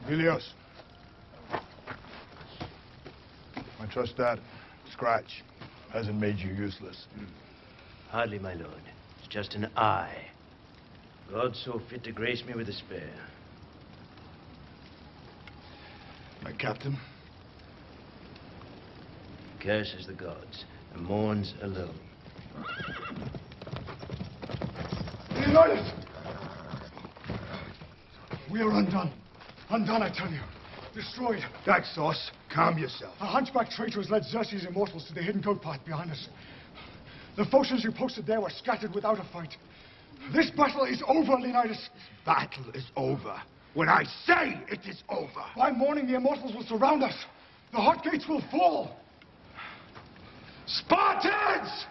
Vilios. I trust that scratch hasn't made you useless. Hardly, my lord. It's just an eye. God so fit to grace me with a spare. My captain? Curses the gods and mourns alone. Leonidas! We are undone. Undone, I tell you. Destroyed. Daxos, calm yourself. A hunchback traitor has led Xerxes' immortals to the hidden goat path behind us. The Phocians you posted there were scattered without a fight. This battle is over, Leonidas. Battle is over. When I say it is over. By morning, the immortals will surround us. The hot gates will fall. Spartans!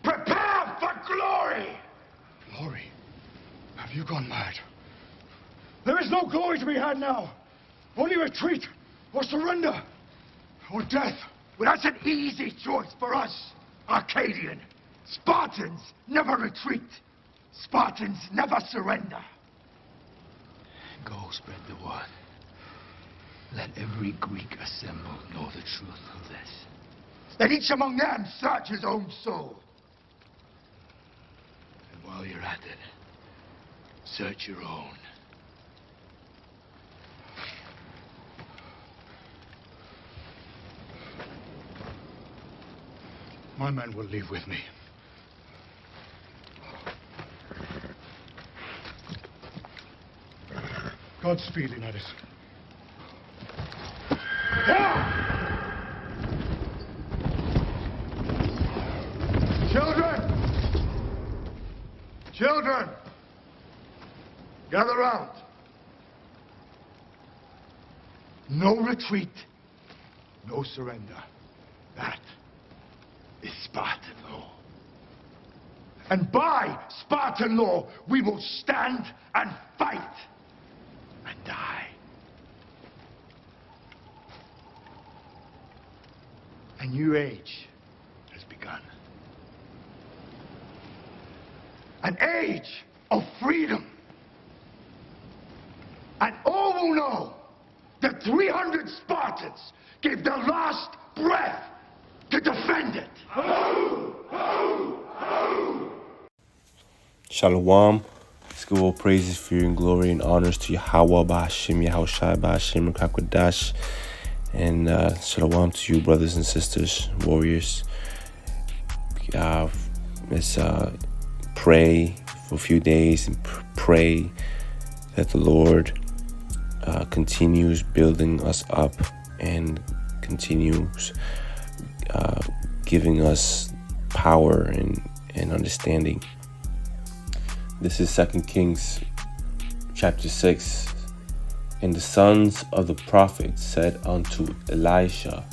Prepare for glory! Glory? Have you gone mad? There is no glory to be had now. Only retreat, or surrender, or death. Well, that's an easy choice for us, Arcadian. Spartans never retreat. Spartans never surrender. Go spread the word. Let every Greek assembled know the truth of this. Let each among them search his own soul. And while you're at it, search your own. My men will leave with me. Godspeed, Leonidas. Children! Children! Gather round. No retreat. No surrender. That is Spartan law. And by Spartan law, we will stand and fight and die. A new age has begun. An age of freedom. And all will know that 300 Spartans gave their last breath to defend it. Shalom. Let's give all praises, fear, and glory and honors to Yahweh, Ba'ashim, Yahushai, Ba'ashim, Rakakwadash. And shalom to you, brothers and sisters, warriors. Let's pray for a few days and pray that the Lord continues building us up and continues giving us power and understanding. This is 2 Kings chapter 6. And the sons of the prophets said unto Elisha,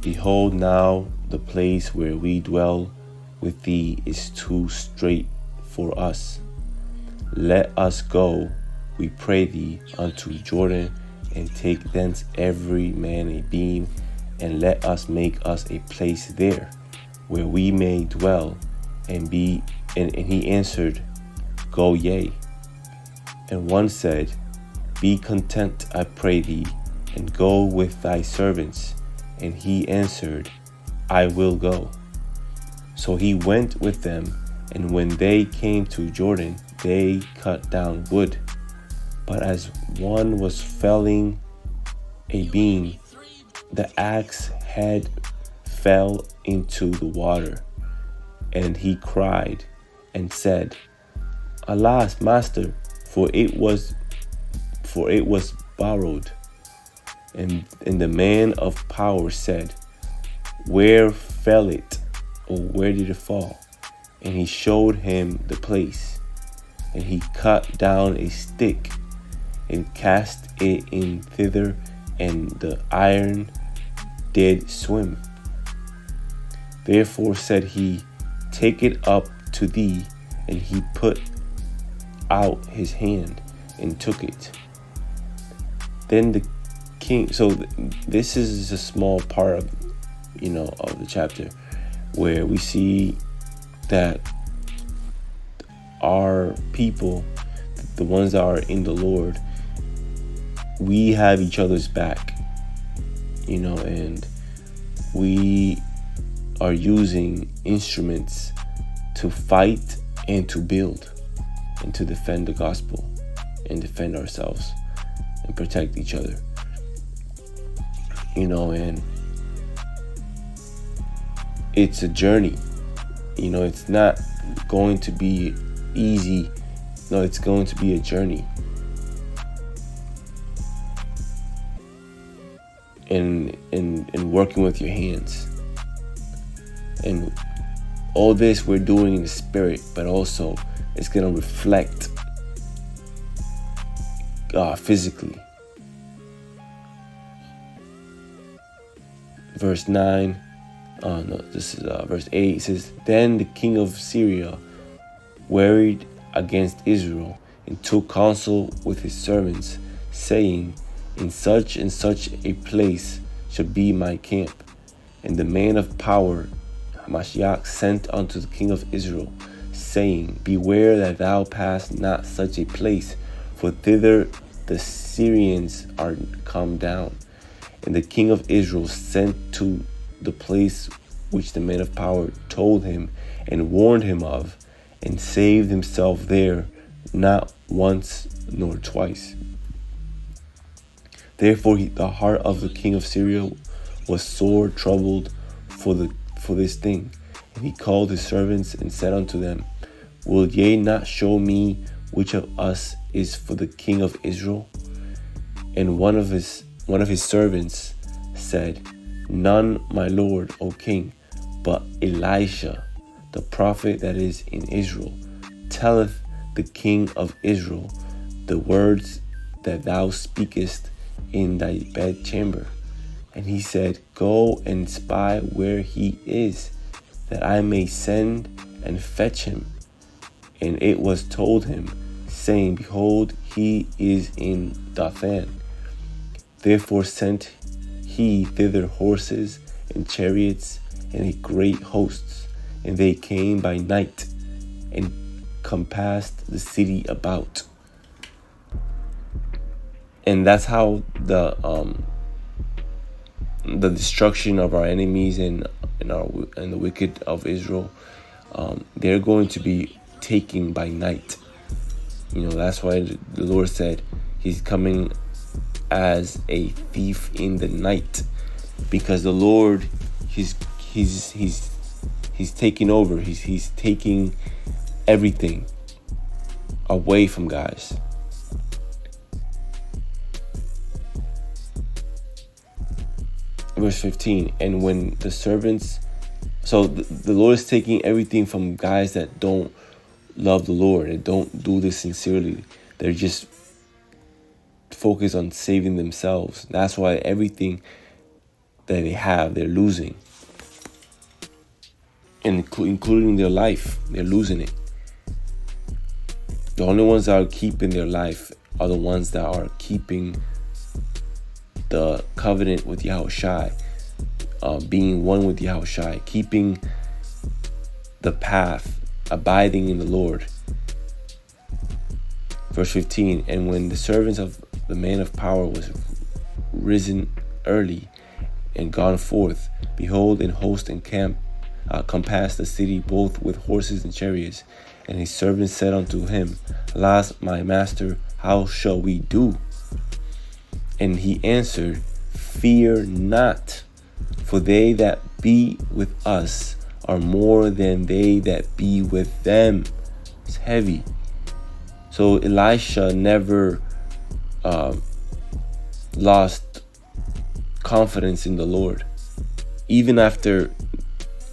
Behold, now the place where we dwell with thee is too strait for us. Let us go, we pray thee, unto Jordan, and take thence every man a beam, and let us make us a place there, where we may dwell, and be. And he answered, Go yea. And one said, Be content, I pray thee, and go with thy servants. And he answered, I will go. So he went with them, and when they came to Jordan, they cut down wood. But as one was felling a beam, the axe head fell into the water, and he cried and said, Alas, master, for it was borrowed. And the man of power said, Where fell it, or where did it fall? And he showed him the place. And he cut down a stick and cast it in thither, and the iron did swim. Therefore said he, Take it up to thee. And he put out his hand and took it. Then the king, so this is a small part of, of the chapter where we see that our people, the ones that are in the Lord, we have each other's back, and we are using instruments to fight and to build and to defend the gospel and defend ourselves and protect each other. And it's a journey. It's not going to be easy. No, it's going to be a journey. And working with your hands. And all this we're doing in the spirit, but also it's going to reflect physically. Verse 9, this is verse 8. It says, Then the king of Syria wearied against Israel and took counsel with his servants, saying, In such and such a place shall be my camp. And the man of power, Hamashiach, sent unto the king of Israel, saying, Beware that thou pass not such a place, for thither the Syrians are come down. And the king of Israel sent to the place which the man of power told him and warned him of, and saved himself there, not once nor twice. Therefore the heart of the king of Syria was sore troubled for this thing. And he called his servants and said unto them, Will ye not show me which of us is for the king of Israel? And one of his servants said, None, my lord, O king, but Elisha, the prophet that is in Israel, telleth the king of Israel the words that thou speakest in thy bedchamber. And he said, Go and spy where he is, that I may send and fetch him. And it was told him, saying, Behold, he is in Dathan. Therefore sent he thither horses and chariots and a great hosts, and they came by night and compassed the city about. And that's how the destruction of our enemies and the wicked of Israel, they're going to be taken by night. That's why the Lord said he's coming as a thief in the night, because the Lord, he's taking over. He's taking everything away from guys. Verse 15, and when the servants, so the Lord is taking everything from guys that don't love the Lord and don't do this sincerely. They're just focused on saving themselves. That's why everything that they have, they're losing. And including their life, they're losing it. The only ones that are keeping their life are the ones that are keeping the covenant with Yahushai, being one with Yahushai, keeping the path, abiding in the Lord. Verse 15, and when the servants of the man of power was risen early and gone forth, behold, an host and camp compassed the city, both with horses and chariots. And his servants said unto him, Alas, my master, how shall we do? And he answered, Fear not, for they that be with us are more than they that be with them. It's heavy. So Elisha never lost confidence in the Lord. Even after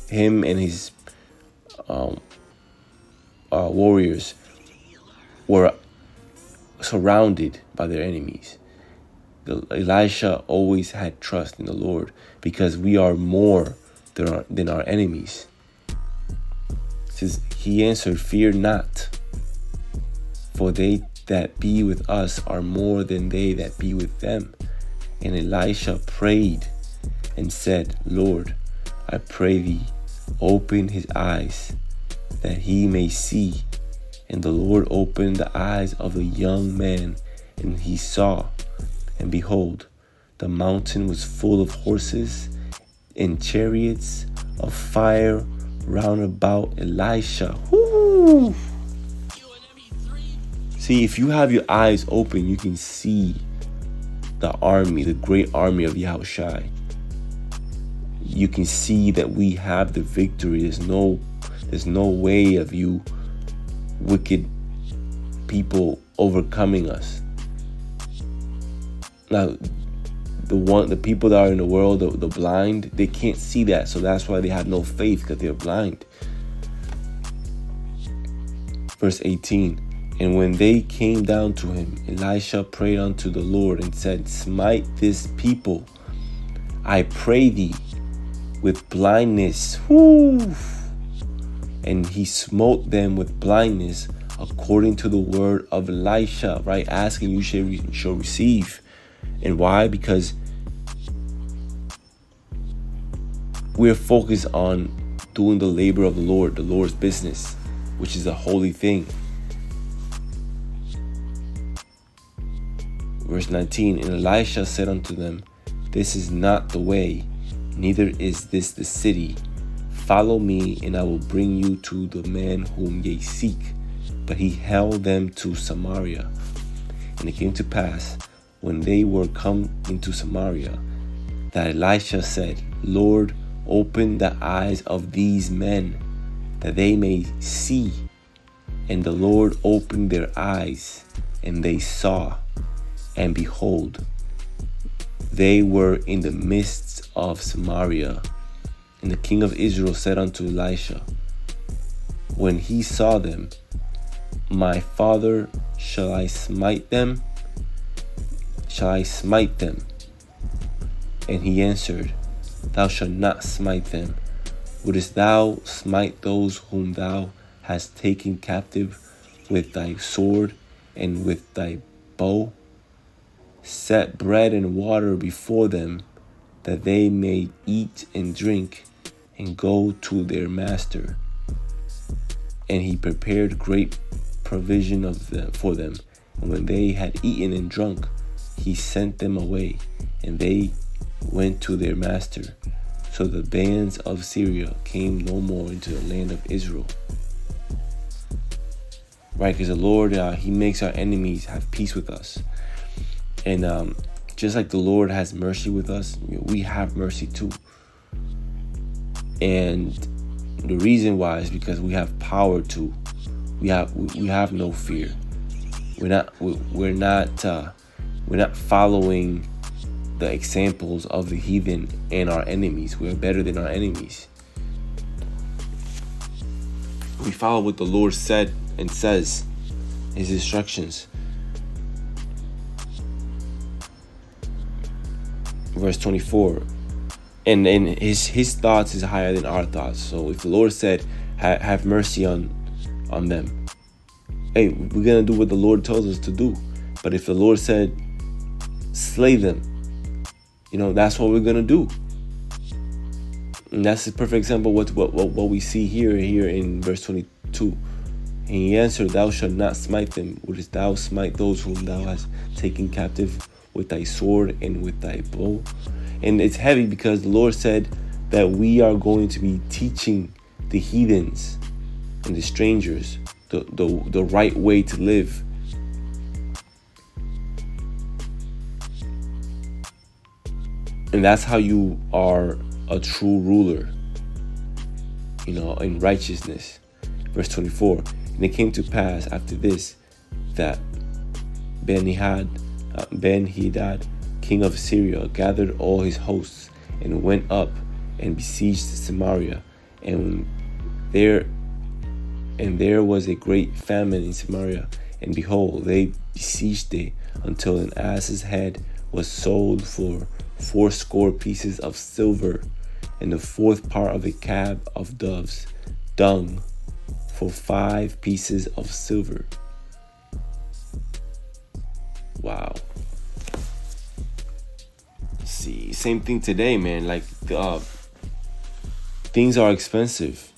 him and his warriors were surrounded by their enemies, Elisha always had trust in the Lord, because we are more than our enemies. It says, he answered, Fear not, for they that be with us are more than they that be with them. And Elisha prayed and said, Lord, I pray thee, open his eyes, that he may see. And the Lord opened the eyes of the young man, and he saw. and behold, the mountain was full of horses and chariots of fire round about Elisha. Woo! See, if you have your eyes open, you can see the army, the great army of Yahushai. You can see that we have the victory. There's no way of you wicked people overcoming us. Now, the people that are in the world, the blind, they can't see that, so that's why they have no faith, because they're blind. Verse 18. And when they came down to him, Elisha prayed unto the Lord and said, Smite this people, I pray thee, with blindness. Woo! And he smote them with blindness according to the word of Elisha. Right? Asking you shall receive. And why? Because we're focused on doing the labor of the Lord's business, which is a holy thing. Verse 19, and Elisha said unto them, This is not the way, neither is this the city. Follow me, and I will bring you to the man whom ye seek. But he held them to Samaria. And it came to pass, when they were come into Samaria, that Elisha said, Lord, open the eyes of these men, that they may see. And the Lord opened their eyes, and they saw. And behold, they were in the midst of Samaria. And the king of Israel said unto Elisha, when he saw them, My father, shall I smite them? Shall I smite them? And he answered, Thou shalt not smite them. Wouldest thou smite those whom thou hast taken captive with thy sword and with thy bow? Set bread and water before them, that they may eat and drink, and go to their master. And he prepared great provision for them. And when they had eaten and drunk, he sent them away, and they went to their master. So the bands of Syria came no more into the land of Israel. Right, because the Lord, he makes our enemies have peace with us. And just like the Lord has mercy with us, we have mercy too. And the reason why is because we have power to. We have no fear. We're not following the examples of the heathen and our enemies. We're better than our enemies. We follow what the Lord said and says, his instructions. Verse 24, and his thoughts is higher than our thoughts. So if the Lord said, have mercy on them, hey, we're gonna do what the Lord tells us to do. But if the Lord said, slay them, that's what we're gonna do. And that's a perfect example of what we see here in verse 22. And he answered, Thou shalt not smite them. Wouldest thou smite those whom thou hast taken captive with thy sword and with thy bow? And it's heavy because the Lord said that we are going to be teaching the heathens and the strangers the right way to live. And that's how you are a true ruler, in righteousness. Verse 24, and it came to pass after this that Ben-Hadad, king of Syria, gathered all his hosts and went up and besieged Samaria. And there was a great famine in Samaria. And behold, they besieged it until an ass's head was sold for 80 pieces of silver, and the 4th part of a cab of doves' dung for 5 pieces of silver. Wow. See, same thing today, man. Like things are expensive,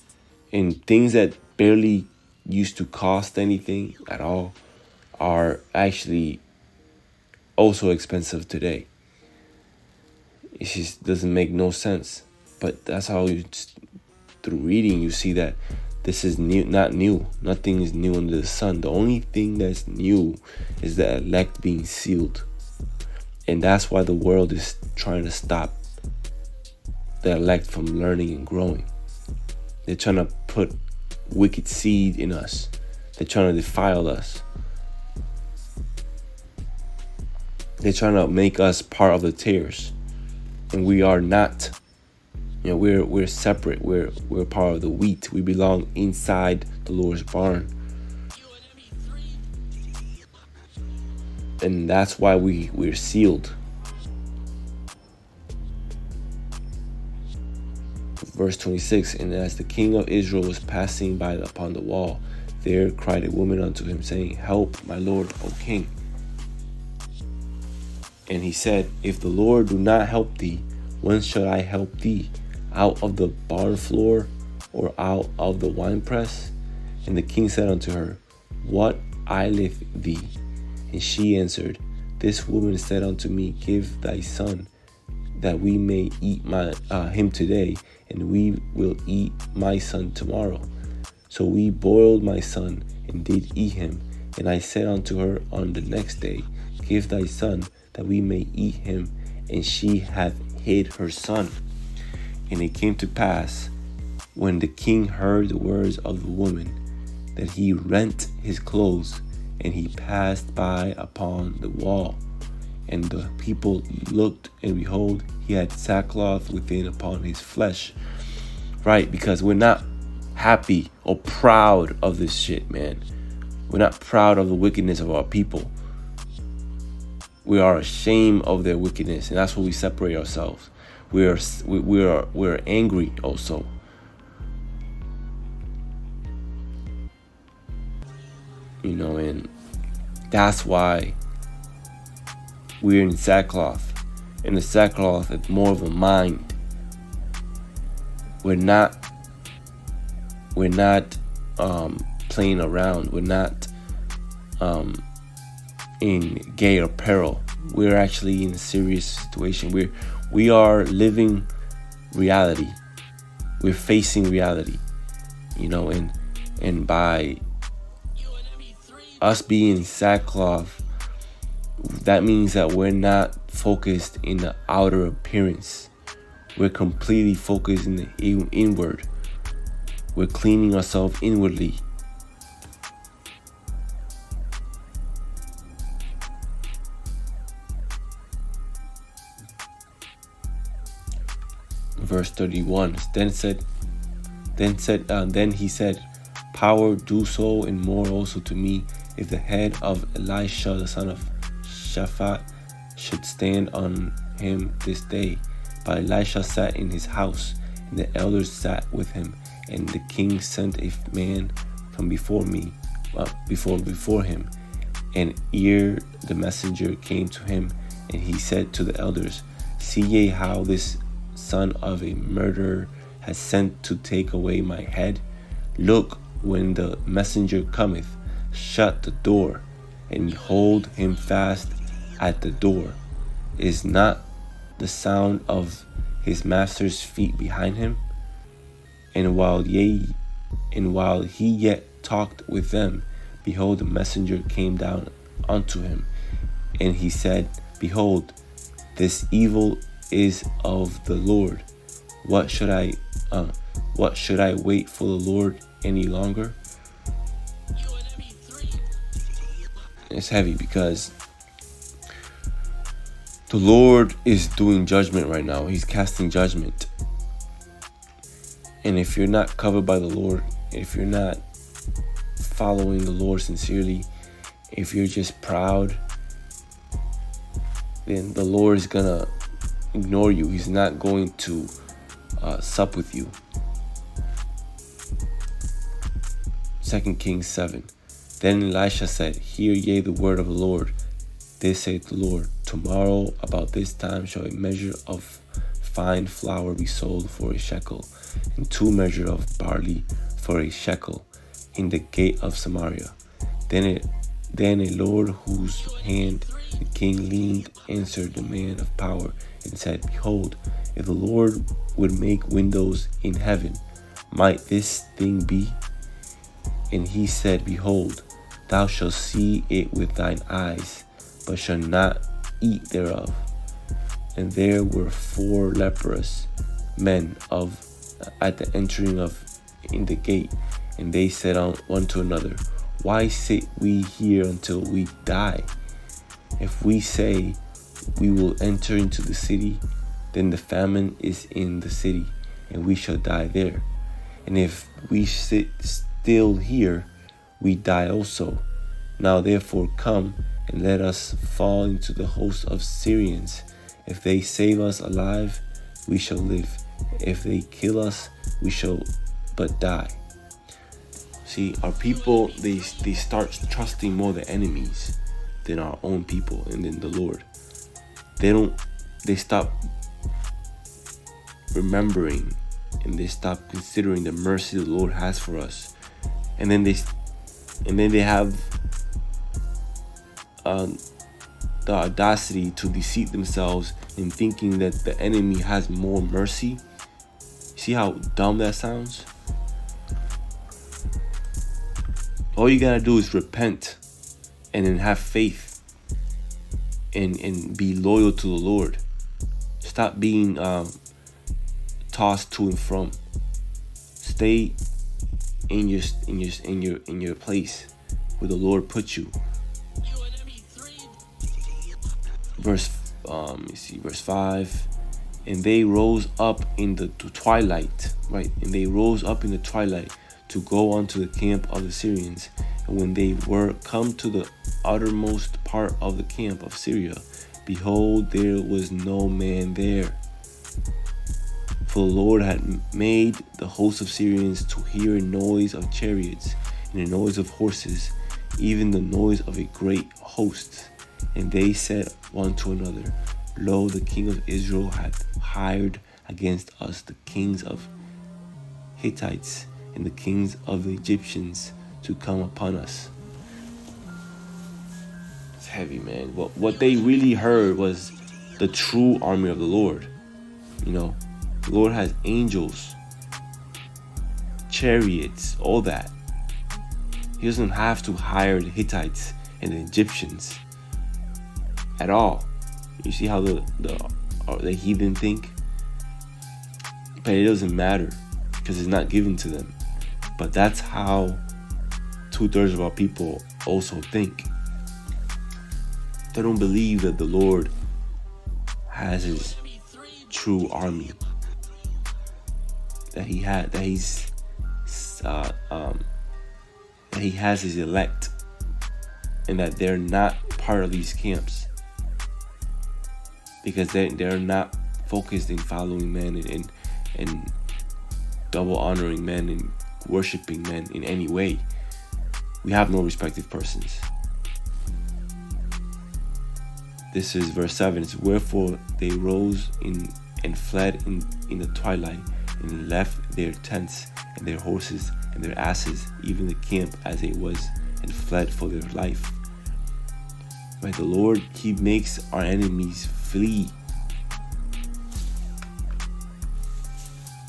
and things that barely used to cost anything at all are actually also expensive today. It just doesn't make no sense. But that's how through reading you see that this is new, not new. Nothing is new under the sun. The only thing that's new is the elect being sealed. And that's why the world is trying to stop the elect from learning and growing. They're trying to put wicked seed in us. They're trying to defile us. They're trying to make us part of the tares. And we are not. You know, we're separate. We're part of the wheat. We belong inside the Lord's barn. And that's why we're sealed. Verse 26, and as the king of Israel was passing by upon the wall, there cried a woman unto him, saying, Help, my lord, O king. And he said, If the Lord do not help thee, whence shall I help thee? Out of the barn floor, or out of the winepress? And the king said unto her, What aileth thee? And she answered, This woman said unto me, Give thy son, that we may eat him today, and we will eat my son tomorrow. So we boiled my son, and did eat him. And I said unto her on the next day, Give thy son, that we may eat him. And she hath hid her son. And it came to pass, when the king heard the words of the woman, that he rent his clothes, and he passed by upon the wall. And the people looked, and behold, he had sackcloth within upon his flesh. Right, because we're not happy or proud of this shit, man. We're not proud of the wickedness of our people. We are ashamed of their wickedness, and that's where we separate ourselves. We're angry also. You know, and that's why we're in sackcloth. And the sackcloth is more of a mind. We're not playing around. We're not in gay apparel. We're actually in a serious situation. We are living reality. We're facing reality. You know, and by us being in sackcloth, that means that we're not focused in the outer appearance. We're completely focused in the inward. We're cleaning ourselves inwardly. Verse 31. Then he said, Power do so and more also to me, if the head of Elisha the son of Shaphat should stand on him this day. But Elisha sat in his house, and the elders sat with him. And the king sent a man from before him. And ere the messenger came to him, and he said to the elders, See ye how this son of a murderer has sent to take away my head? Look, when the messenger cometh, shut the door, and hold him fast at the door. Is not the sound of his master's feet behind him? And while he yet talked with them, behold, the messenger came down unto him, and he said, Behold, this evil is of the Lord. What should I wait for the Lord any longer? It's heavy because the Lord is doing judgment right now. He's casting judgment. And if you're not covered by the Lord, if you're not following the Lord sincerely, if you're just proud, then the Lord is gonna ignore you. He's not going to sup with you. 2 Kings 7. Then Elisha said, Hear ye the word of the Lord. This saith the Lord, Tomorrow about this time shall a measure of fine flour be sold for a shekel, and 2 measures of barley for a shekel, in the gate of Samaria. Then Then a Lord whose hand the king leaned answered the man of power and said, Behold, if the Lord would make windows in heaven, might this thing be? And he said, Behold, thou shalt see it with thine eyes, but shalt not eat thereof. And there were 4 leprous men at the entering in the gate, and they said one to another, Why sit we here until we die? If we say we will enter into the city, then the famine is in the city, and we shall die there. And if we sit still here, we die also. Now therefore come, and let us fall into the host of Syrians. If they save us alive, we shall live. If they kill us, we shall but die. See, our people, they start trusting more the enemies than our own people and than the Lord. They stop remembering, and they stop considering the mercy the Lord has for us. And then they have the audacity to deceive themselves in thinking that the enemy has more mercy. See how dumb that sounds? All you gotta do is repent and then have faith and be loyal to the Lord. Stop being tossed to and from. Stay in your place where the Lord put you. Verse 5. And they rose up in the twilight, right? And they rose up in the twilight to go unto the camp of the Syrians. And when they were come to the uttermost part of the camp of Syria, behold, there was no man there. For the Lord had made the host of Syrians to hear a noise of chariots and a noise of horses, even the noise of a great host. And they said one to another, Lo, the king of Israel hath hired against us the kings of Hittites and the kings of the Egyptians to come upon us. It's heavy, man. What they really heard was the true army of the Lord. You know, the Lord has angels, chariots, all that. He doesn't have to hire the Hittites and the Egyptians at all. You see how the heathen think? But it doesn't matter because it's not given to them. But that's how 2/3 of our people also think. They don't believe that the Lord has his true army. That he has his elect, and that they're not part of these camps. Because they're not focused in following men and double honoring men and worshiping men in any way. We have no respective persons. This is verse 7. It's wherefore they rose and fled in the twilight, and left their tents and their horses and their asses, even the camp as it was, and fled for their life. Right, the Lord, he makes our enemies flee.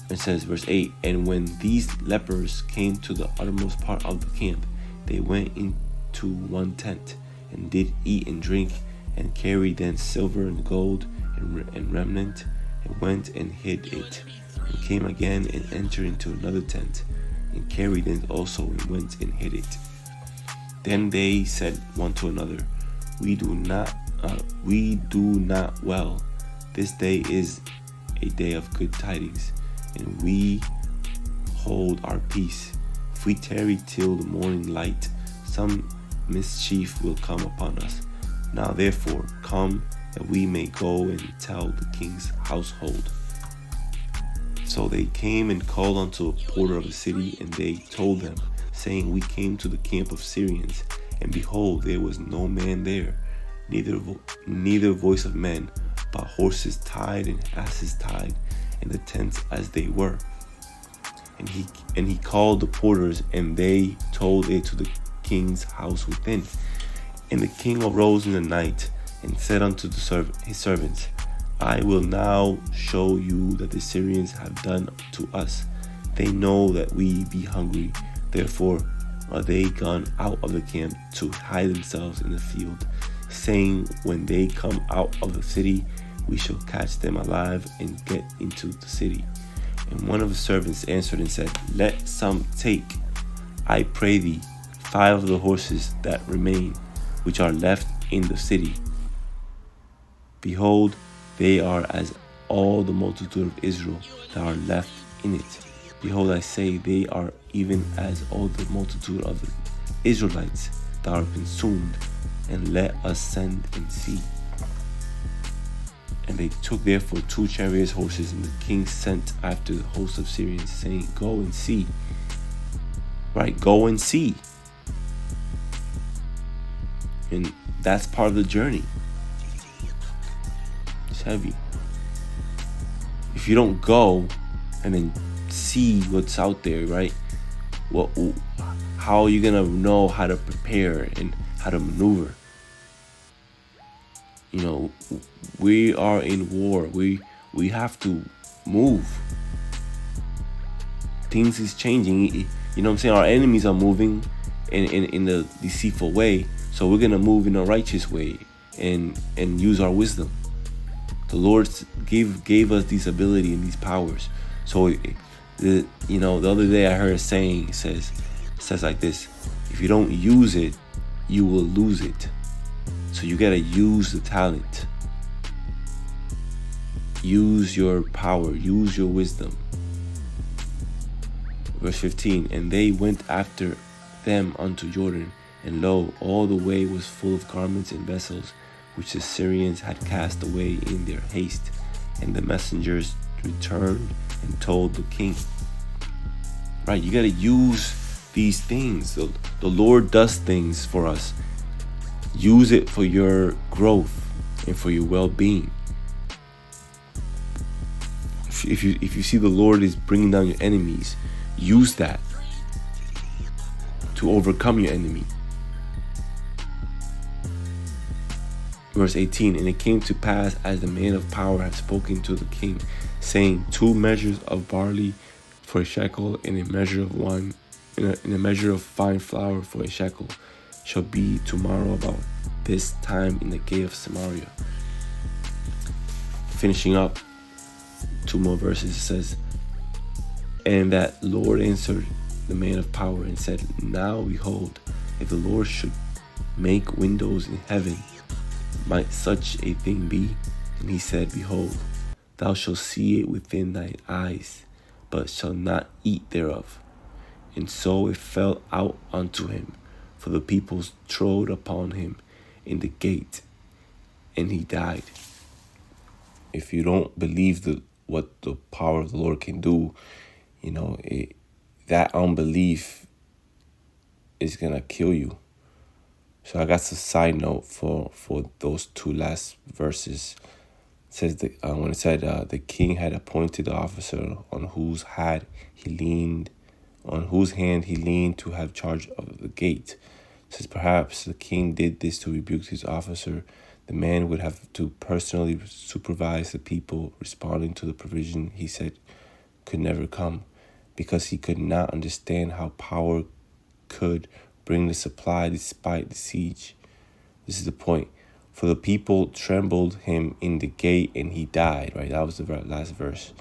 It says, verse 8, and when these lepers came to the uttermost part of the camp, they went into one tent, and did eat and drink, and carried thence silver and gold and remnant, and went and hid it, and came again and entered into another tent, and carried it also, and went and hid it. Then they said one to another, we do not well. This day is a day of good tidings, and we hold our peace. If we tarry till the morning light, some mischief will come upon us. Now therefore come, that we may go and tell the king's household. So they came and called unto the porter of the city, and they told them, saying, we came to the camp of Syrians, and behold, there was no man there, neither voice of men, but horses tied and asses tied, and the tents as they were. And he called the porters, and they told it to the king's house within. And the king arose in the night and said unto his servants, I will now show you that the Syrians have done to us. They know that we be hungry. Therefore are they gone out of the camp to hide themselves in the field, saying, when they come out of the city, we shall catch them alive and get into the city. And one of the servants answered and said, Let some take, I pray thee, 5 of the horses that remain, which are left in the city. Behold, they are as all the multitude of Israel that are left in it. Behold, I say, they are even as all the multitude of the Israelites that are consumed, and let us send and see. And they took therefore 2 chariot horses, and the king sent after the host of Syrians, saying, Go and see. Right, go and see. And that's part of the journey. It's heavy. If you don't go and then see what's out there, right? How are you gonna know how to prepare and how to maneuver? You know, we are in war. We have to move. Things is changing. You know what I'm saying? Our enemies are moving in the deceitful way. So we're gonna move in a righteous way and use our wisdom. The Lord gave us these ability and these powers. So the other day I heard a saying. It says like this: if you don't use it, you will lose it. So you gotta use the talent. Use your power. Use your wisdom. Verse 15, and they went after them unto Jordan, and lo, all the way was full of garments and vessels, which the Syrians had cast away in their haste. And the messengers returned and told the king. Right, you got to use these things. The Lord does things for us. Use it for your growth and for your well-being. If you see the Lord is bringing down your enemies, use that to overcome your enemy. Verse 18, and it came to pass as the man of power had spoken to the king, saying, 2 measures of barley for a shekel, and a measure of wine, and a measure of fine flour for a shekel, shall be tomorrow about this time in the gate of Samaria. Finishing up 2 more verses, it says, and that Lord answered the man of power and said, now behold, if the Lord should make windows in heaven, might such a thing be? And he said, behold, thou shalt see it within thine eyes, but shalt not eat thereof. And so it fell out unto him, for the people trode upon him in the gate, and he died. If you don't believe what the power of the Lord can do, that unbelief is gonna kill you. So I got a side note for those 2 last verses. It says that when it said the king had appointed the officer on whose hand he leaned to have charge of the gate. It says perhaps the king did this to rebuke his officer. The man would have to personally supervise the people responding to the provision he said could never come, because he could not understand how power could bring the supply despite the siege. This is the point. For the people trembled him in the gate, and he died. Right, that was the last verse.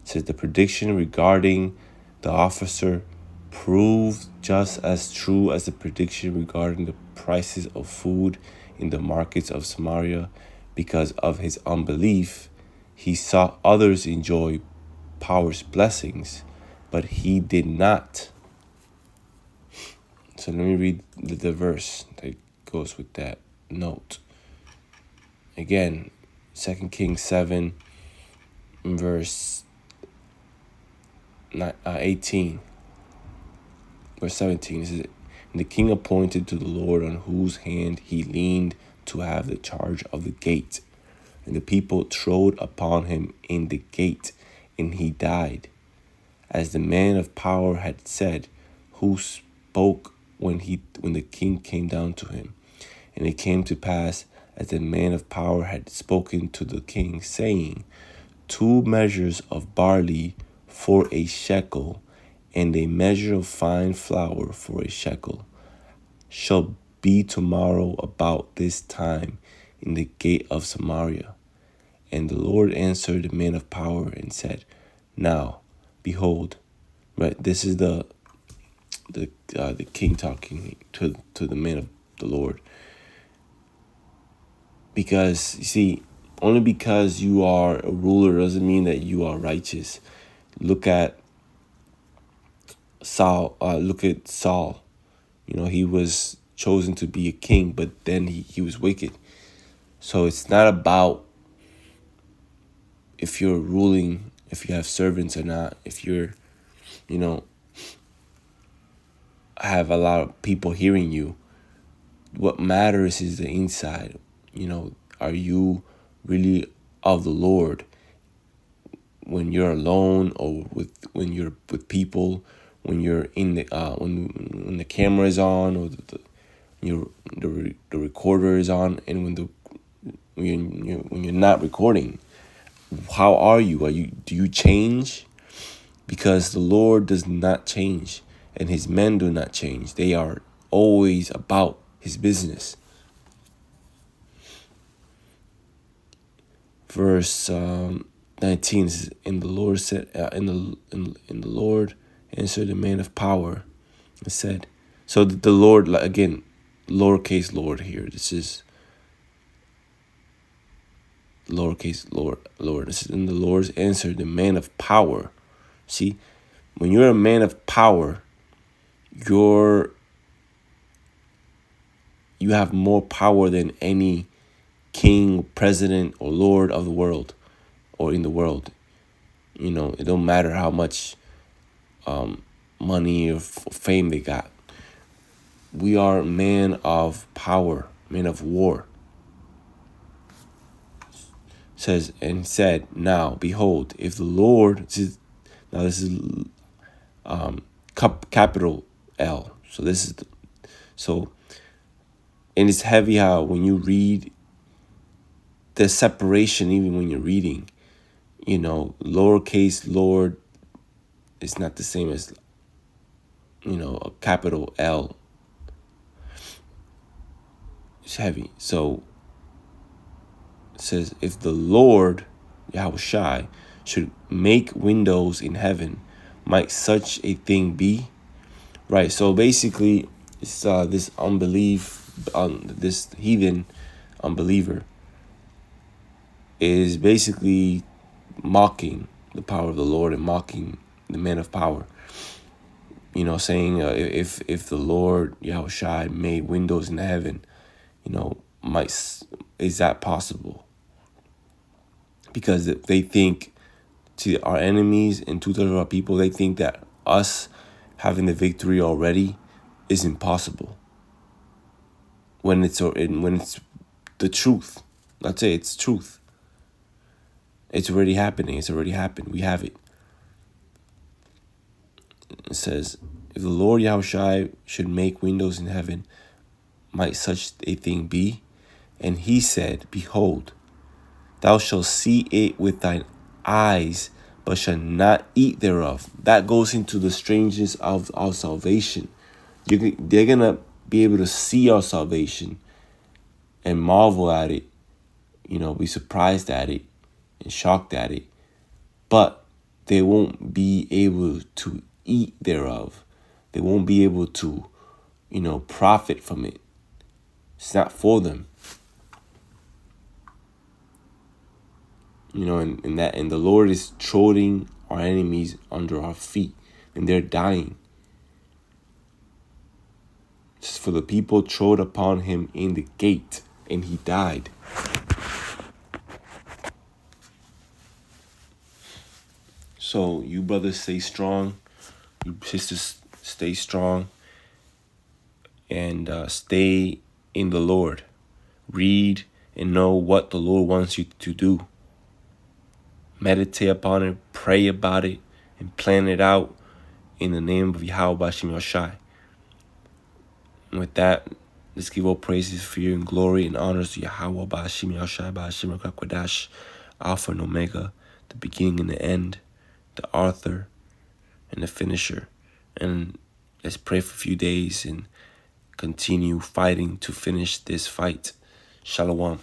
It says the prediction regarding the officer proved just as true as the prediction regarding the prices of food in the markets of Samaria. Because of his unbelief, he saw others enjoy power's blessings, but he did not. So let me read the verse that goes with that note. Again, 2 Kings 7, verse 18. Verse 17, it says, and the king appointed to the Lord on whose hand he leaned to have the charge of the gate. And the people trode upon him in the gate, and he died. As the man of power had said, who spoke when the king came down to him. And it came to pass, as the man of power had spoken to the king, saying, 2 measures of barley for a shekel, and a measure of fine flour for a shekel, shall be tomorrow about this time in the gate of Samaria. And the Lord answered the man of power and said, Now, behold, right, this is the king talking to the man of the Lord. Because, you see, only because you are a ruler doesn't mean that you are righteous. Look at Saul. You know, he was chosen to be a king, but then he was wicked. So it's not about if you're ruling, if you have servants or not, if you're, you know, have a lot of people hearing you. What matters is the inside. You know, are you really of the Lord when you're alone, or when you're with people, when you're in the when the camera is on, or the recorder is on, and when you're not recording? How are you? Do you change? Because the Lord does not change, and his men do not change. They are always about his business. Verse 19 says, and the Lord said, the Lord answered the man of power and said, so the Lord, again, lowercase Lord here. This is lowercase Lord. This is, and the Lord answered the man of power. See, when you're a man of power, you have more power than any king, president, or lord of the world, or in the world. You know, it don't matter how much money or fame they got. We are men of power, men of war. Says, and said, now behold, if the Lord, this is capital L. So this is and it's heavy how when you read the separation, even when you're reading, you know, lowercase Lord is not the same as, you know, a capital L. It's heavy. So it says, if the Lord, Yahushai, should make windows in heaven, might such a thing be? Right. So basically, it's this this heathen unbeliever is basically mocking the power of the Lord and mocking the man of power. You know, saying if the Lord Yahushai made windows in the heaven, you know, is that possible? Because they think, to our enemies and 2/3 of our people, they think that us having the victory already is impossible. When it's the truth, let's say it's truth. It's already happening. It's already happened. We have it. It says, if the Lord Yahushai should make windows in heaven, might such a thing be? And he said, behold, thou shalt see it with thine eyes, but shalt not eat thereof. That goes into the strangeness of our salvation. They're going to be able to see our salvation and marvel at it, you know, be surprised at it and shocked at it. But they won't be able to eat thereof. They won't be able to, you know, profit from it. It's not for them. You know, and the Lord is treading our enemies under our feet, and they're dying. Just for the people trod upon him in the gate, and he died. So you brothers stay strong, you sisters stay strong, and stay in the Lord. Read and know what the Lord wants you to do. Meditate upon it, pray about it, and plan it out in the name of Yahweh Bashim Yashai. With that, Let's give all praises, fear, and glory and honors to Yahweh, Ba'ashim Yahshai, Ba'ashim Rakakwadash, Alpha and Omega, the beginning and the end, the author and the finisher. And let's pray for a few days and continue fighting to finish this fight. Shalom.